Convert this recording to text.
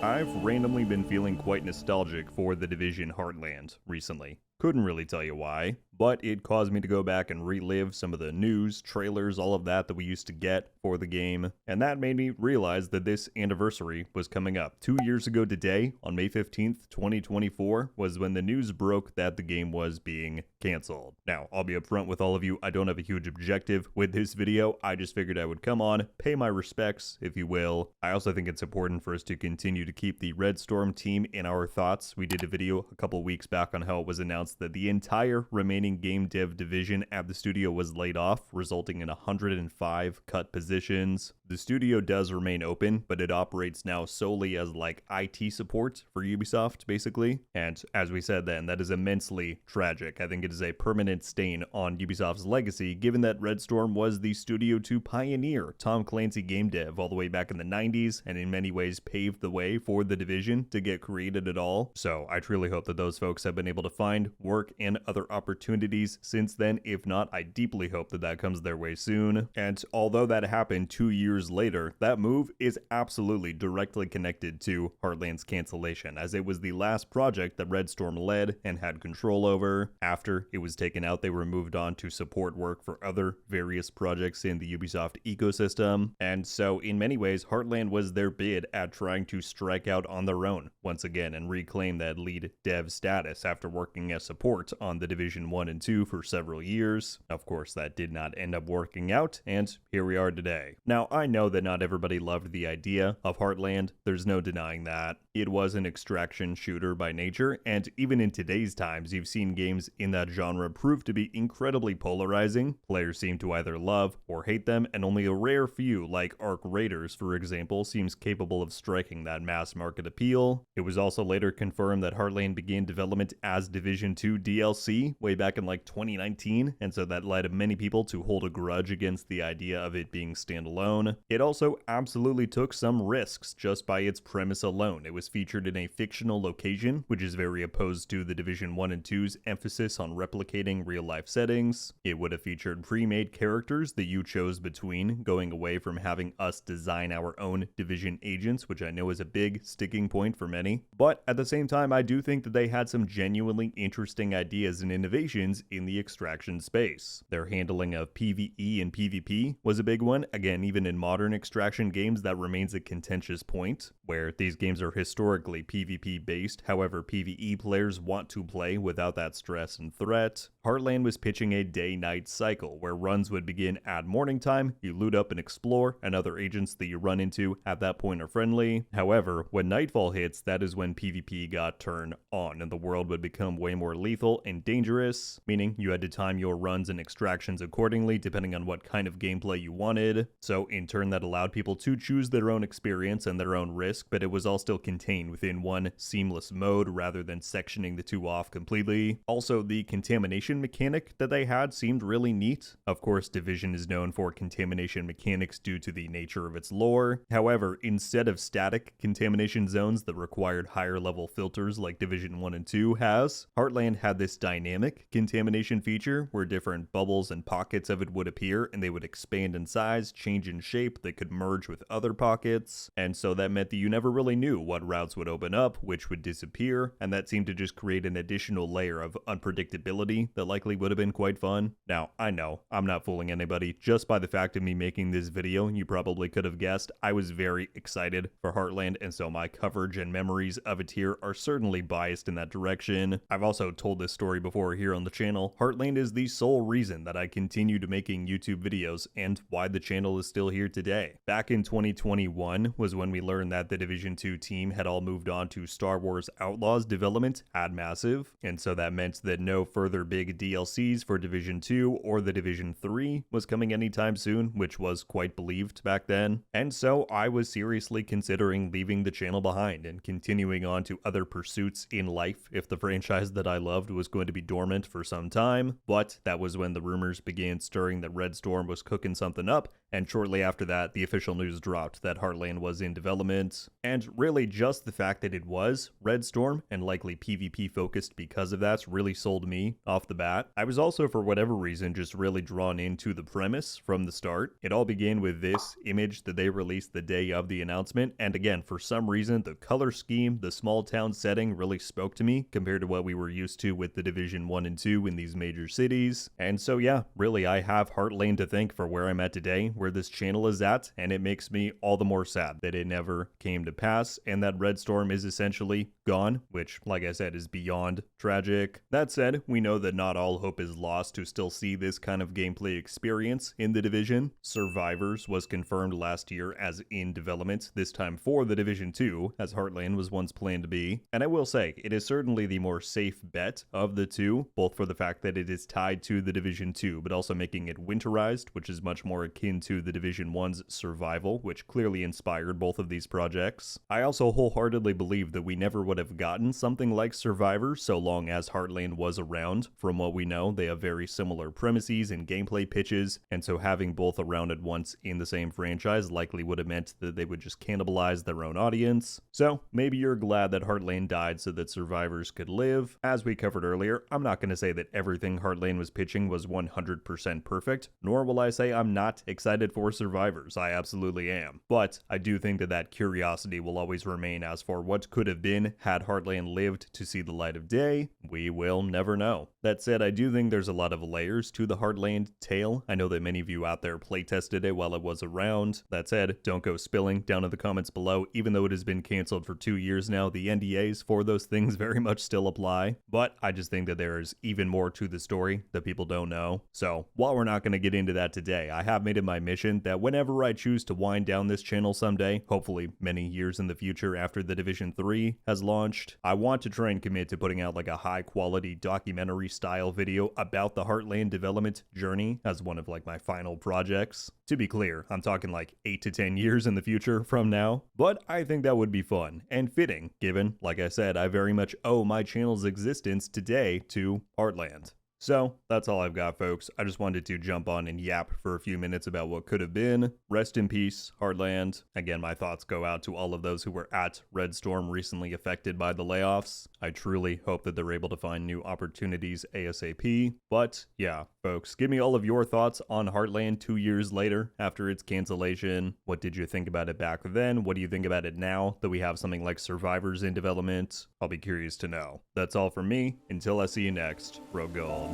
I've randomly been feeling quite nostalgic for The Division Heartland recently. Couldn't really tell you why, but it caused me to go back and relive some of the news, trailers, all of that we used to get for the game, and that made me realize that this anniversary was coming up. 2 years ago today, on May 15th, 2024, was when the news broke that the game was being canceled. Now, I'll be upfront with all of you, I don't have a huge objective with this video, I just figured I would come on, pay my respects, if you will. I also think it's important for us to continue to keep the Red Storm team in our thoughts. We did a video a couple weeks back on how it was announced that the entire remaining game dev division at the studio was laid off, resulting in 105 cut positions. The studio does remain open, but it operates now solely as like IT support for Ubisoft, basically. And as we said then, that is immensely tragic. I think it is a permanent stain on Ubisoft's legacy, given that Red Storm was the studio to pioneer Tom Clancy game dev all the way back in the 90s, and in many ways paved the way for the division to get created at all. So I truly hope that those folks have been able to find work and other opportunities since then. If not, I deeply hope that that comes their way soon. And although that happened 2 years later, that move is absolutely directly connected to Heartland's cancellation, as it was the last project that Red Storm led and had control over. After it was taken out, they were moved on to support work for other various projects in the Ubisoft ecosystem. And so in many ways, Heartland was their bid at trying to strike out on their own once again and reclaim that lead dev status after working as support on the Division 1 and 2 for several years. Of course, that did not end up working out, and here we are today. Now, I know that not everybody loved the idea of Heartland, there's no denying that. It was an extraction shooter by nature, and even in today's times, you've seen games in that genre prove to be incredibly polarizing. Players seem to either love or hate them, and only a rare few, like Arc Raiders, for example, seems capable of striking that mass market appeal. It was also later confirmed that Heartland began development as Division 2 DLC way back in like 2019, and so that led many people to hold a grudge against the idea of it being standalone. It also absolutely took some risks just by its premise alone. It was featured in a fictional location, which is very opposed to the Division 1 and 2's emphasis on replicating real-life settings. It would have featured pre-made characters that you chose between, going away from having us design our own Division agents, which I know is a big sticking point for many. But at the same time, I do think that they had some genuinely interesting ideas and innovations in the extraction space. Their handling of PvE and PvP was a big one. Again, even in modern extraction games, that remains a contentious point, where these games are historically PvP based, however PvE players want to play without that stress and threat. Heartland was pitching a day-night cycle, where runs would begin at morning time, you loot up and explore, and other agents that you run into at that point are friendly. However, when nightfall hits, that is when PvP got turned on, and the world would become way more lethal and dangerous, meaning you had to time your runs and extractions accordingly depending on what kind of gameplay you wanted. So in turn, that allowed people to choose their own experience and their own risk, but it was all still contained within one seamless mode rather than sectioning the two off completely. Also, the contamination mechanic that they had seemed really neat. Of course, Division is known for contamination mechanics due to the nature of its lore. However, instead of static contamination zones that required higher level filters like Division 1 and 2 has, Heartland had this dynamic contamination feature where different bubbles and pockets of it would appear, and they would expand in size, change in shape, they could merge with other pockets, and so that meant that you never really knew what routes would open up, which would disappear, and that seemed to just create an additional layer of unpredictability that likely would have been quite fun. Now, I know, I'm not fooling anybody. Just by the fact of me making this video, you probably could have guessed, I was very excited for Heartland, and so my coverage and memories of it here are certainly biased in that direction. I've also told this story before here on the channel. Heartland is the sole reason that I continued making YouTube videos and why the channel is still here today. Back in 2021 was when we learned that the Division 2 team had all moved on to Star Wars Outlaws development at Massive, and so that meant that no further big DLCs for Division 2 or the Division 3 was coming anytime soon, which was quite believed back then. And so I was seriously considering leaving the channel behind and continuing on to other pursuits in life if the franchise that I loved was going to be dormant for some time. But that was when the rumors began stirring that Red Storm was cooking something up, and shortly after that, the official news dropped that Heartland was in development, and really just the fact that it was Red Storm and likely PvP focused because of that really sold me off the bat. I was also, for whatever reason, just really drawn into the premise from the start. It all began with this image that they released the day of the announcement, and again, for some reason, the color scheme, the small town setting really spoke to me compared to what we were used to with the Division 1 and 2 in these major cities. And so yeah, really, I have Heartland to thank for where I'm at today, where this channel is at, and it makes me all the more sad that it never came to pass, and that Red Storm is essentially gone, which, like I said, is beyond tragic. That said, we know that not all hope is lost to still see this kind of gameplay experience in the Division. Survivors was confirmed last year as in development, this time for the Division 2, as Heartland was once planned to be. And I will say, it is certainly the more safe bet of the two, both for the fact that it is tied to the Division 2, but also making it winterized, which is much more akin to the Division 1's survival, which clearly inspired both of these projects. I also wholeheartedly believe that we never would have gotten something like Survivor so long as Heartland was around. From what we know, they have very similar premises and gameplay pitches, and so having both around at once in the same franchise likely would have meant that they would just cannibalize their own audience. So maybe you're glad that Heartland died so that Survivors could live. As we covered earlier, I'm not going to say that everything Heartland was pitching was 100% perfect, nor will I say I'm not excited for Survivors. I absolutely am. But I do think that that curiosity will always remain as for what could have been had Heartland lived to see the light of day. We will never know. That said, I do think there's a lot of layers to the Heartland tale. I know that many of you out there playtested it while it was around. That said, don't go spilling down in the comments below. Even though it has been canceled for 2 years now, the NDAs for those things very much still apply. But I just think that there's even more to the story that people don't know. So while we're not going to get into that today, I have made it my mission that whenever I choose to wind down this channel someday, hopefully many years in the future after the Division 3 has launched, I want to try and commit to putting out like a high quality documentary style video about the Heartland development journey as one of like my final projects. To be clear, I'm talking like 8 to 10 years in the future from now, but I think that would be fun and fitting given, like I said, I very much owe my channel's existence today to Heartland. So that's all I've got, folks. I just wanted to jump on and yap for a few minutes about what could have been. Rest in peace, Heartland. Again, my thoughts go out to all of those who were at Red Storm recently affected by the layoffs. I truly hope that they're able to find new opportunities ASAP. But yeah, folks, give me all of your thoughts on Heartland 2 years later after its cancellation. What did you think about it back then? What do you think about it now that we have something like Survivors in development? I'll be curious to know. That's all from me. Until I see you next, RogueGold.